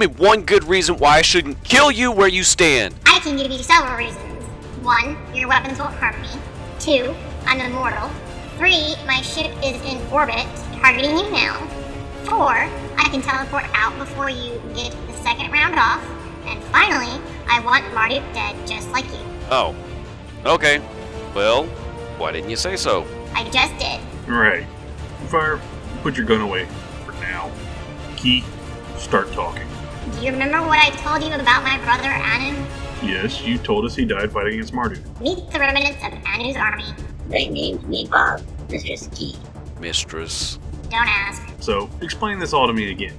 me one good reason why I shouldn't kill you where you stand. I can give you several reasons. 1, your weapons won't hurt me. 2, I'm immortal. 3, my ship is in orbit, targeting you now. 4, I can teleport out before you get the second round off. And finally, I want Marduk dead just like you. Oh, okay. Well, why didn't you say so? I just did. Alright. Fire, put your gun away for now. Key, start talking. Do you remember what I told you about my brother Anu? Yes, you told us he died fighting against Marduk. Meet the remnants of Anu's army. They named me Bob, Mistress Key. Mistress. Don't ask. So, explain this all to me again.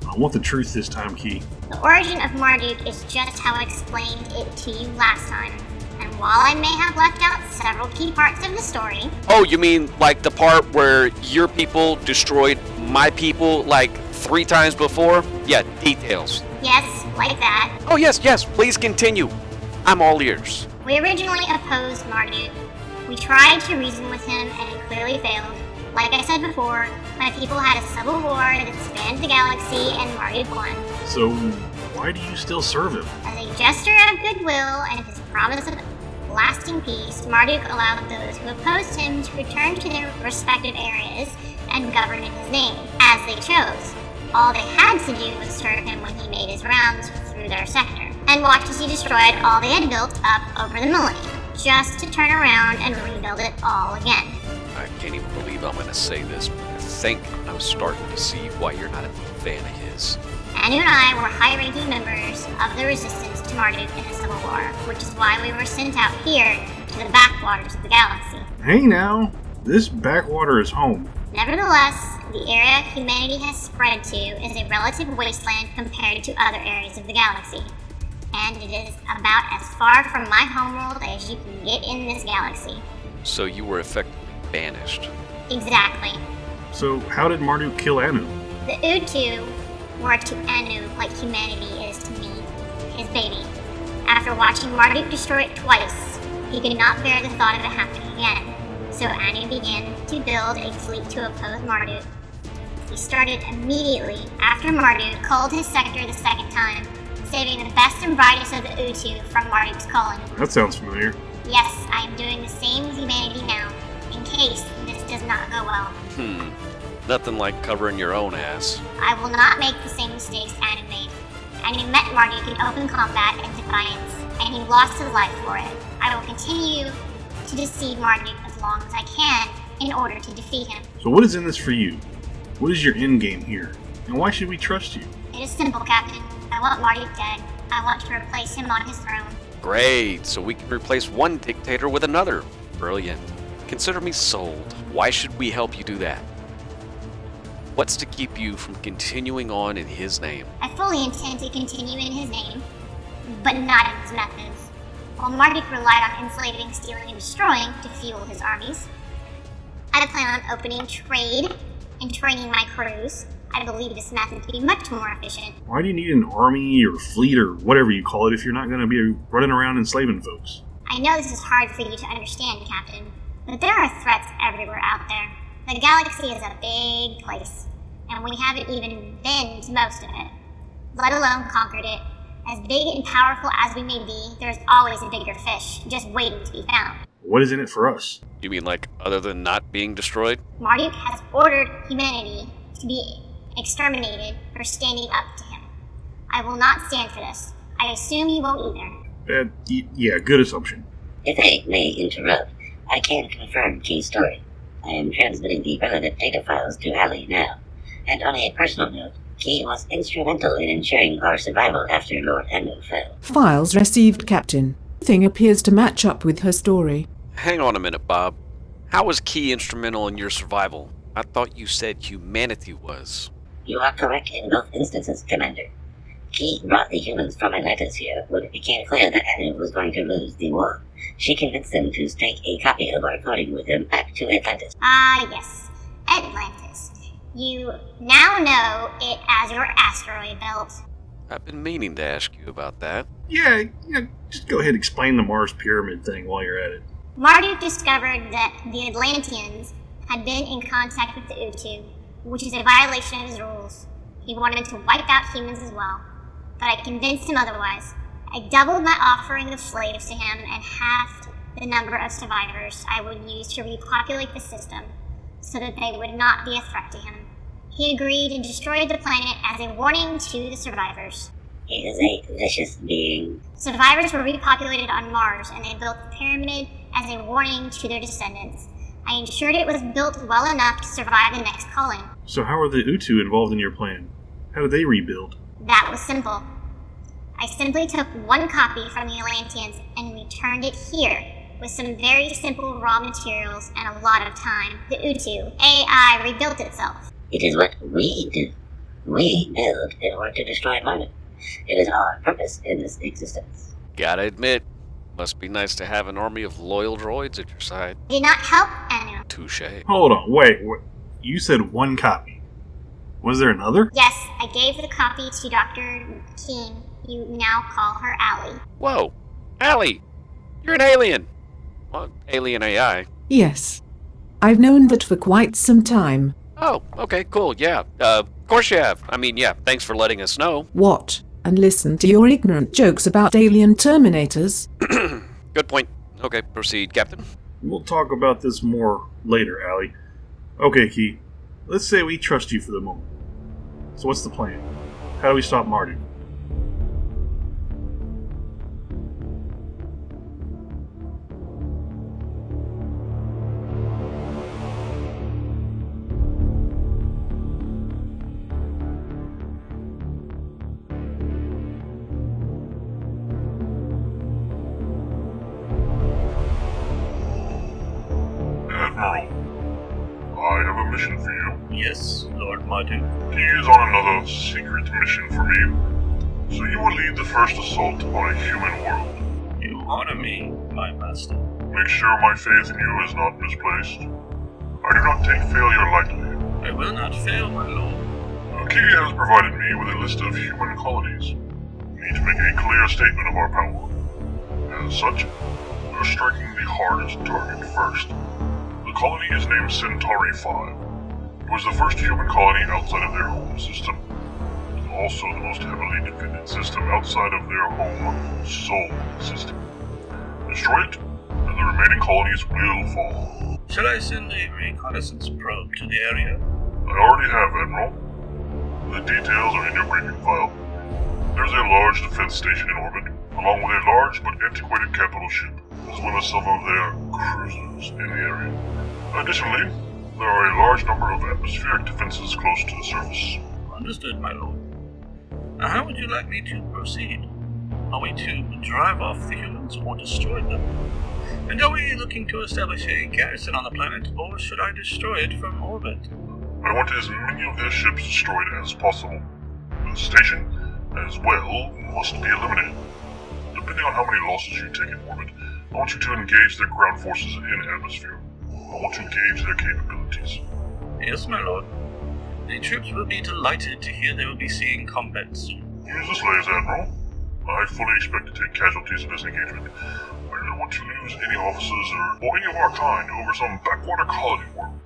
I want the truth this time, Key. The origin of Marduk is just how I explained it to you last time. And while I may have left out several key parts of the story... Oh, you mean like the part where your people destroyed my people like 3 times before? Yeah, details. Yes, like that. Oh, yes, please continue. I'm all ears. We originally opposed Marduk. We tried to reason with him and it clearly failed. Like I said before, my people had a civil war that spanned the galaxy and Marduk won. So, why do you still serve him? As a gesture of goodwill and his promise of lasting peace, Marduk allowed those who opposed him to return to their respective areas and govern in his name, as they chose. All they had to do was serve him when he made his rounds through their sector, and watch as he destroyed all they had built up over the millennium, just to turn around and rebuild it all again. I can't even believe I'm going to say this, but I think I'm starting to see why you're not a big fan of his. Anu and I were high-ranking members of the resistance to Marduk in the Civil War, which is why we were sent out here to the backwaters of the galaxy. Hey now, this backwater is home. Nevertheless, the area humanity has spread to is a relative wasteland compared to other areas of the galaxy. And it is about as far from my homeworld as you can get in this galaxy. So you were effectively banished. Exactly. So, how did Marduk kill Anu? The Utu were to Anu like humanity is to me, his baby. After watching Marduk destroy it twice, he could not bear the thought of it happening again. So Anu began to build a fleet to oppose Marduk. He started immediately after Marduk culled his sector the second time, saving the best and brightest of the Utu from Marduk's culling. That sounds familiar. Yes, I am doing the same with humanity now, in case this does not go well. Nothing like covering your own ass. I will not make the same mistakes Anu made. Anu met Marduk in open combat and defiance, and he lost his life for it. I will continue to deceive Marduk as long as I can in order to defeat him. So what is in this for you? What is your end game here? And why should we trust you? It is simple, Captain. I want Marduk dead. I want to replace him on his throne. Great, so we can replace one dictator with another. Brilliant. Consider me sold. Why should we help you do that? What's to keep you from continuing on in his name? I fully intend to continue in his name, but not in his methods. While Marduk relied on enslaving, stealing, and destroying to fuel his armies, I plan on opening trade and training my crews. I believe this method to be much more efficient. Why do you need an army or fleet or whatever you call it if you're not going to be running around enslaving folks? I know this is hard for you to understand, Captain, but there are threats everywhere out there. The galaxy is a big place, and we haven't even been to most of it, let alone conquered it. As big and powerful as we may be, there's always a bigger fish just waiting to be found. What is in it for us? You mean like other than not being destroyed? Marduk has ordered humanity to be exterminated for standing up to him. I will not stand for this. I assume you won't either. Yeah, good assumption. If I may interrupt, I can confirm Key's story. I am transmitting the relevant data files to Allie now. And on a personal note, Key was instrumental in ensuring our survival after Lord Anu fell. Files received, Captain. Everything appears to match up with her story. Hang on a minute, Bob. How was Key instrumental in your survival? I thought you said humanity was. You are correct in both instances, Commander. Key brought the humans from Atlantis here when it became clear that Anu was going to lose the war. She convinced them to take a copy of our coding with them back to Atlantis. Ah, yes. Atlantis. You now know it as your asteroid belt. I've been meaning to ask you about that. Yeah, just go ahead and explain the Mars pyramid thing while you're at it. Marduk discovered that the Atlanteans had been in contact with the Utu, which is a violation of his rules. He wanted to wipe out humans as well, but I convinced him otherwise. I doubled my offering of slaves to him and halved the number of survivors I would use to repopulate the system so that they would not be a threat to him. He agreed and destroyed the planet as a warning to the survivors. He is a vicious being. Survivors were repopulated on Mars, and they built the pyramid as a warning to their descendants. I ensured it was built well enough to survive the next calling. So how are the Utu involved in your plan? How did they rebuild? That was simple. I simply took one copy from the Atlanteans and returned it here with some very simple raw materials and a lot of time. The Utu AI rebuilt itself. It is what we do. We build in order to destroy Marduk. It is our purpose in this existence. Gotta admit, must be nice to have an army of loyal droids at your side. Did not help Anu. Touché. Hold on, wait. You said one copy. Was there another? Yes, I gave the copy to Dr. Keene. You now call her Allie. Whoa! Allie! You're an alien! Well, alien AI. Yes. I've known that for quite some time. Oh, okay, cool, yeah. Of course you have. I mean, yeah, thanks for letting us know. What? And listen to your ignorant jokes about alien terminators? Good point. Okay, proceed, Captain. We'll talk about this more later, Allie. Okay, Key. Let's say we trust you for the moment. So what's the plan? How do we stop Marduk? Admiral, I have a mission for you. Yes, Lord Marduk. He is on another secret mission for me, so you will lead the first assault on a human world. You honor me, my master. Make sure my faith in you is not misplaced. I do not take failure lightly. I will not fail, my lord. Key has provided me with a list of human colonies. We need to make a clear statement of our power. As such, we are striking the hardest target first. The colony is named Centauri 5. It was the first human colony outside of their home system. It is also the most heavily defended system outside of their home Sol system. Destroy it, and the remaining colonies will fall. Shall I send a reconnaissance probe to the area? I already have, Admiral. The details are in your briefing file. There's a large defense station in orbit, along with a large but antiquated capital ship, as well as some of their cruisers in the area. Additionally, there are a large number of atmospheric defenses close to the surface. Understood, my lord. Now, how would you like me to proceed? Are we to drive off the humans or destroy them? And are we looking to establish a garrison on the planet, or should I destroy it from orbit? I want as many of their ships destroyed as possible. The station, as well, must be eliminated. Depending on how many losses you take in orbit, I want you to engage their ground forces in atmosphere. I want to gauge their capabilities. Yes, my lord. The troops will be delighted to hear they will be seeing combat soon. Use the slaves, Admiral. I fully expect to take casualties in this engagement. I don't want to lose any officers or any of our kind over some backwater colony world.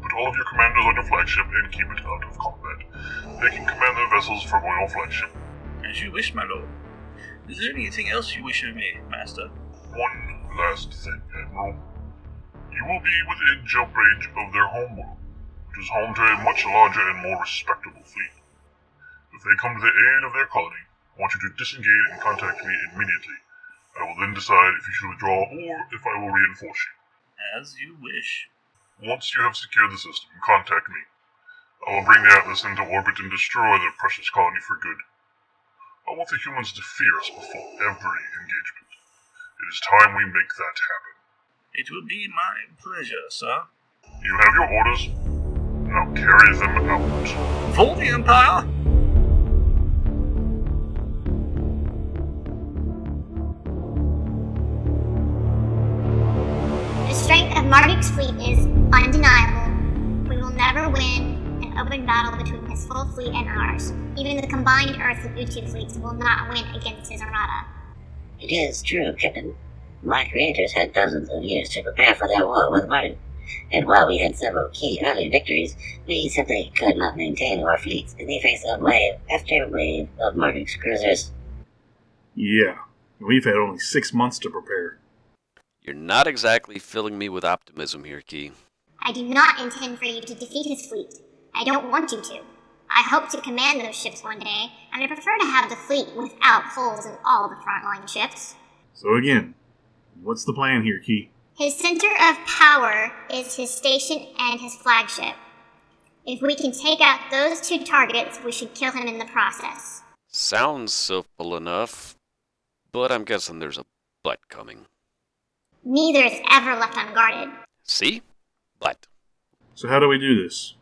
Put all of your commanders on your flagship and keep it out of combat. They can command their vessels from your flagship. As you wish, my lord. Is there anything else you wish of me, master? One last thing, Admiral. You will be within jump range of their homeworld, which is home to a much larger and more respectable fleet. If they come to the aid of their colony, I want you to disengage and contact me immediately. I will then decide if you should withdraw or if I will reinforce you. As you wish. Once you have secured the system, contact me. I will bring the Atlas into orbit and destroy their precious colony for good. I want the humans to fear us before every engagement. It is time we make that happen. It will be my pleasure, sir. You have your orders. Now carry them out. For the Empire! The strength of Marduk's fleet is undeniable. We will never win an open battle between his full fleet and ours. Even the combined Earth and Utu fleets will not win against his armada. It is true, Captain. My creators had dozens of years to prepare for their war with Marduk. And while we had several key early victories, we simply could not maintain our fleets in the face of wave after wave of Marduk's cruisers. Yeah, we've had only 6 months to prepare. You're not exactly filling me with optimism here, Key. I do not intend for you to defeat his fleet. I don't want you to. I hope to command those ships one day, and I prefer to have the fleet without holes in all the frontline ships. So again, what's the plan here, Key? His center of power is his station and his flagship. If we can take out those two targets, we should kill him in the process. Sounds simple enough, but I'm guessing there's a but coming. Neither is ever left unguarded. See? But. So how do we do this?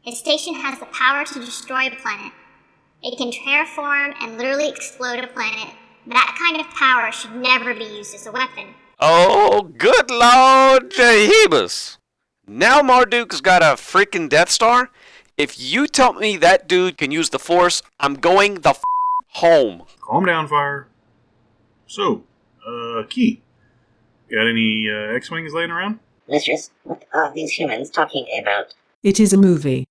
His station has the power to destroy a planet. It can terraform and literally explode a planet. That kind of power should never be used as a weapon. Oh, good Lord Jehebus! Now Marduk's got a freaking Death Star? If you tell me that dude can use the Force, I'm going the home. Calm down, Fire. So, Key, got any X-Wings laying around? Mistress, what are these humans talking about? It is a movie.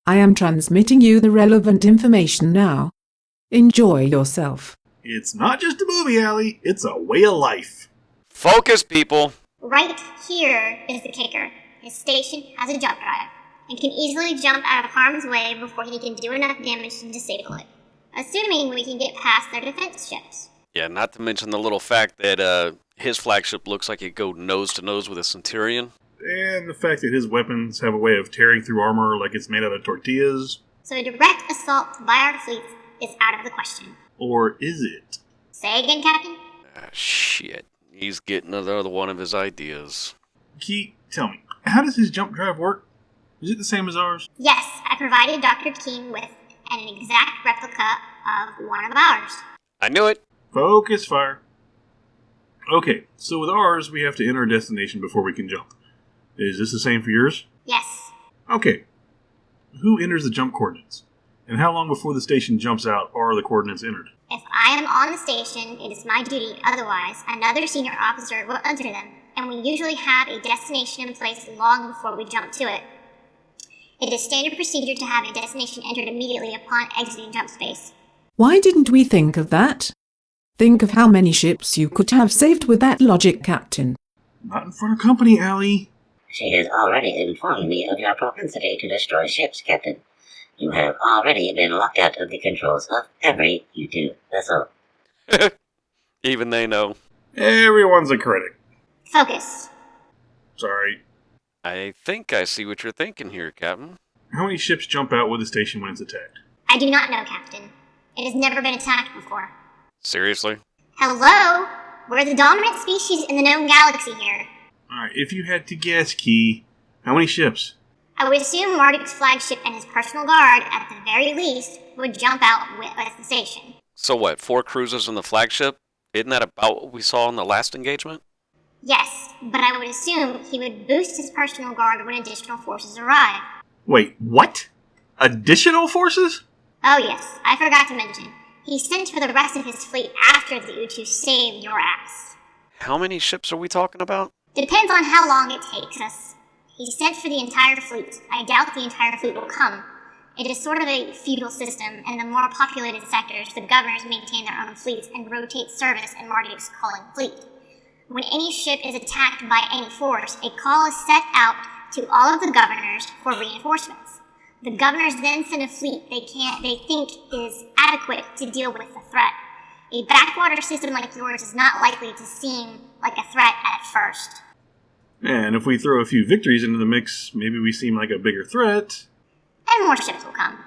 I am transmitting you the relevant information now. Enjoy yourself. It's not just a movie, Allie. It's a way of life. Focus, people. Right here is the kicker. His station has a jump drive, and can easily jump out of harm's way before he can do enough damage to disable it. Assuming we can get past their defense ships. Yeah, not to mention the little fact that his flagship looks like it go nose to nose with a Centurion. And the fact that his weapons have a way of tearing through armor like it's made out of tortillas. So a direct assault by our fleets is out of the question. Or is it? Say again, Captain? Ah, shit. He's getting another one of his ideas. Key, tell me, how does his jump drive work? Is it the same as ours? Yes, I provided Dr. King with an exact replica of one of ours. I knew it. Focus, Fire. Okay, so with ours, we have to enter a destination before we can jump. Is this the same for yours? Yes. Okay. Who enters the jump coordinates? And how long before the station jumps out are the coordinates entered? If I am on the station, it is my duty. Otherwise, another senior officer will enter them, and we usually have a destination in place long before we jump to it. It is standard procedure to have a destination entered immediately upon exiting jump space. Why didn't we think of that? Think of how many ships you could have saved with that logic, Captain. Not in front of company, Allie. She has already informed me of your propensity to destroy ships, Captain. You have already been locked out of the controls of every U2 vessel. Even they know. Everyone's a critic. Focus. Sorry. I think I see what you're thinking here, Captain. How many ships jump out with the station when it's attacked? I do not know, Captain. It has never been attacked before. Seriously? Hello? We're the dominant species in the known galaxy here. Alright, if you had to guess, Key, how many ships? I would assume Marduk's flagship and his personal guard, at the very least, would jump out with the station. So what, 4 cruisers in the flagship? Isn't that about what we saw in the last engagement? Yes, but I would assume he would boost his personal guard when additional forces arrive. Wait, what? Additional forces? Oh yes, I forgot to mention. He sent for the rest of his fleet after the U2 saved your ass. How many ships are we talking about? Depends on how long it takes us. He sent for the entire fleet. I doubt the entire fleet will come. It is sort of a feudal system, and in the more populated sectors, the governors maintain their own fleets and rotate service in Marduk's calling fleet. When any ship is attacked by any force, a call is set out to all of the governors for reinforcements. The governors then send a fleet they think is adequate to deal with the threat. A backwater system like yours is not likely to seem like a threat at first. And if we throw a few victories into the mix, maybe we seem like a bigger threat. And more ships will come.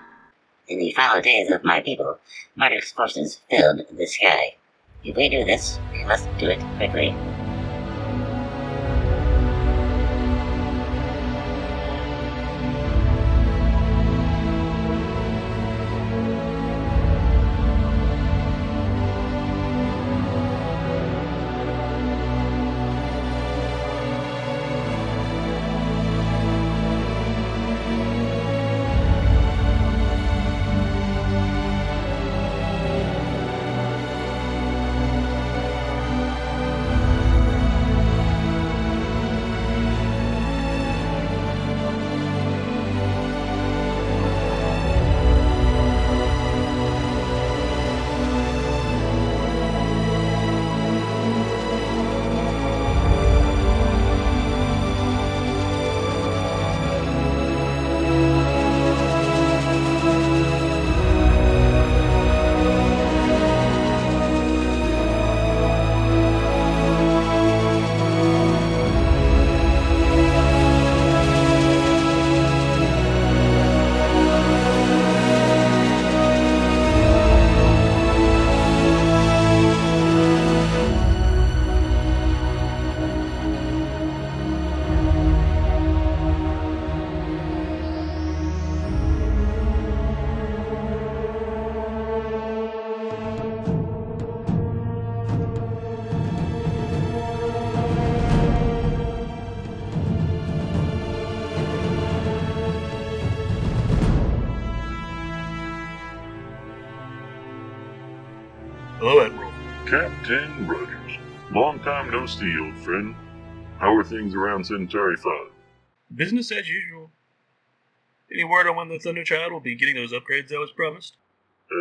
In the final days of my people, Marduk's forces filled the sky. If we do this, we must do it quickly. Captain Rogers. Long time no see, old friend. How are things around Centauri 5? Business as usual. Any word on when the Thunder Child will be getting those upgrades that was promised?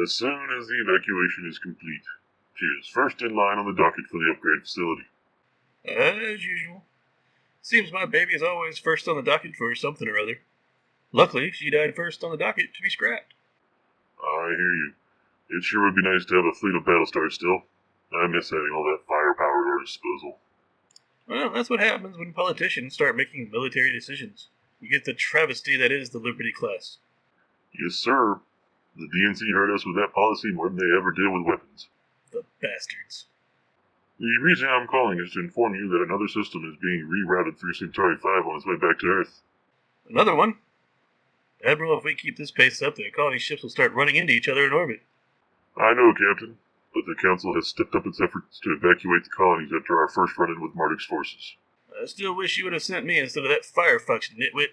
As soon as the evacuation is complete, she is first in line on the docket for the upgrade facility. As usual. Seems my baby is always first on the docket for something or other. Luckily, she died first on the docket to be scrapped. I hear you. It sure would be nice to have a fleet of Battlestars still. I miss having all that firepower at our disposal. Well, that's what happens when politicians start making military decisions. You get the travesty that is the Liberty class. Yes, sir. The DNC hurt us with that policy more than they ever did with weapons. The bastards. The reason I'm calling is to inform you that another system is being rerouted through Centauri 5 on its way back to Earth. Another one? Admiral, if we keep this pace up, the colony ships will start running into each other in orbit. I know, Captain, but the Council has stepped up its efforts to evacuate the colonies after our first run-in with Marduk's forces. I still wish you would have sent me instead of that firefox nitwit.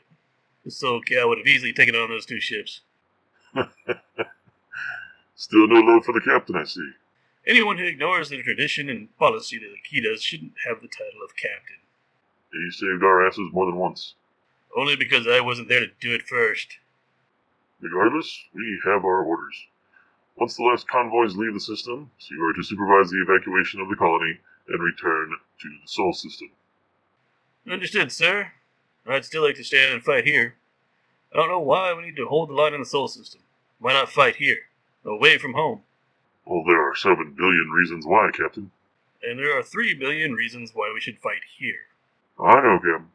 This old cow would have easily taken on those two ships. Still no love for the Captain, I see. Anyone who ignores the tradition and policy that he does shouldn't have the title of captain. He saved our asses more than once. Only because I wasn't there to do it first. Regardless, we have our orders. Once the last convoys leave the system, you are to supervise the evacuation of the colony and return to the Sol system. Understood, sir. I'd still like to stand and fight here. I don't know why we need to hold the line in the Sol system. Why not fight here, away from home? Well, there are 7 billion reasons why, Captain. And there are 3 billion reasons why we should fight here. I know, Captain.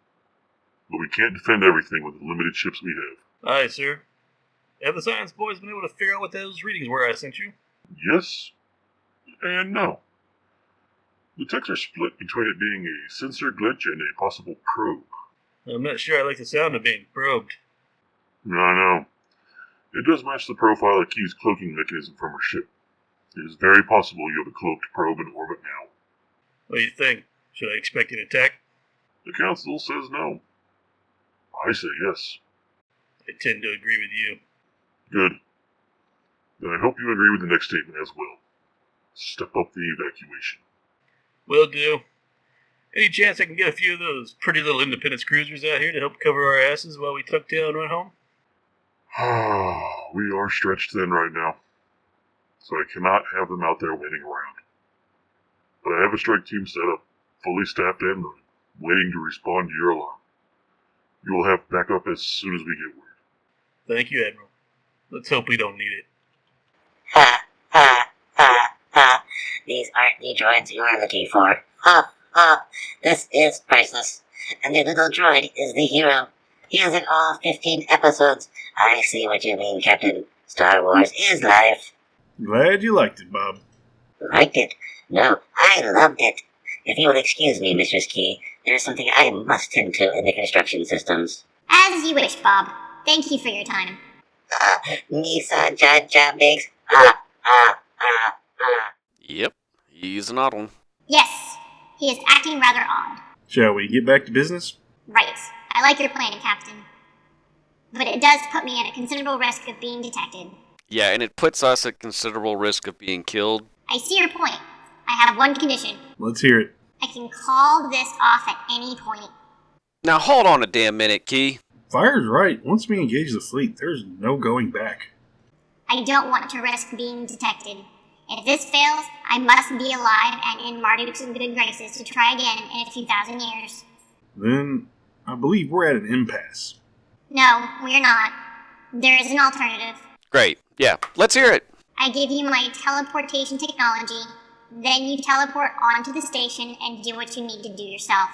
But we can't defend everything with the limited ships we have. Aye, sir. Have the science boys been able to figure out what those readings were I sent you? Yes and no. The texts are split between it being a sensor glitch and a possible probe. I'm not sure I like the sound of being probed. I know. It does match the profile of Key's cloaking mechanism from her ship. It is very possible you have a cloaked probe in orbit now. What do you think? Should I expect an attack? The Council says no. I say yes. I tend to agree with you. Good. Then I hope you agree with the next statement as well. Step up the evacuation. Will do. Any chance I can get a few of those pretty little Independence cruisers out here to help cover our asses while we tuck tail and run home? We are stretched thin right now, so I cannot have them out there waiting around. But I have a strike team set up, fully staffed and running, waiting to respond to your alarm. You will have backup as soon as we get word. Thank you, Admiral. Let's hope we don't need it. Ha, ha, ha, ha. These aren't the droids you are looking for. Ha, ha. This is priceless. And the little droid is the hero. He is in all 15 episodes. I see what you mean, Captain. Star Wars is life. Glad you liked it, Bob. Liked it? No, I loved it. If you will excuse me, Mistress Key, there is something I must tend to in the construction systems. As you wish, Bob. Thank you for your time. Nisa Jaja Biggs. Yep, he's an odd one. Yes, he is acting rather odd. Shall we get back to business? Right. I like your plan, Captain. But it does put me at a considerable risk of being detected. Yeah, and it puts us at considerable risk of being killed. I see your point. I have one condition. Let's hear it. I can call this off at any point. Now hold on a damn minute, Key. Fire's right. Once we engage the fleet, there's no going back. I don't want to risk being detected. If this fails, I must be alive and in Marduk's good graces to try again in a few thousand years. Then, I believe we're at an impasse. No, we're not. There is an alternative. Great. Yeah, let's hear it. I give you my teleportation technology, then you teleport onto the station and do what you need to do yourself.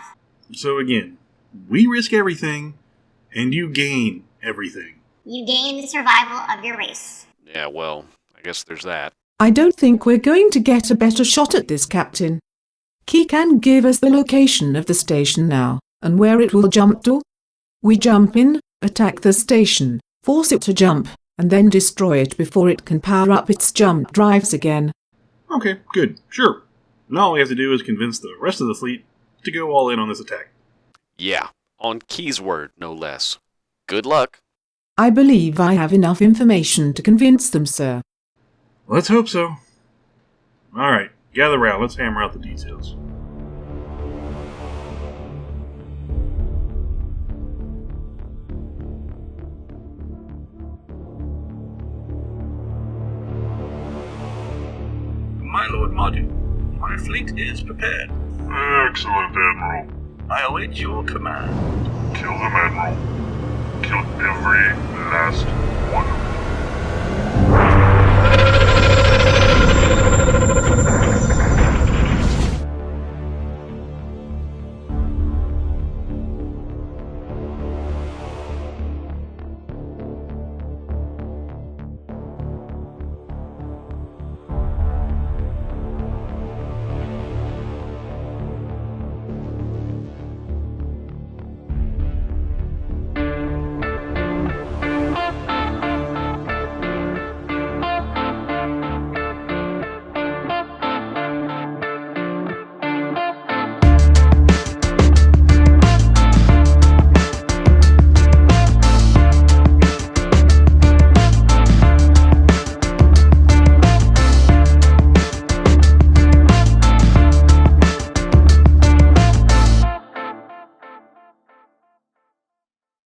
So again, we risk everything, and you gain everything. You gain the survival of your race. Yeah, well, I guess there's that. I don't think we're going to get a better shot at this, Captain. Key can give us the location of the station now, and where it will jump to. We jump in, attack the station, force it to jump, and then destroy it before it can power up its jump drives again. Okay, good, sure. Now all we have to do is convince the rest of the fleet to go all in on this attack. Yeah, on Key's word, no less. Good luck. I believe I have enough information to convince them, sir. Let's hope so. Alright, Gather round, let's hammer out the details. My Lord Marduk, my fleet is prepared. Excellent, Admiral. I await your command. Kill them, Admiral. Kill every last one of them.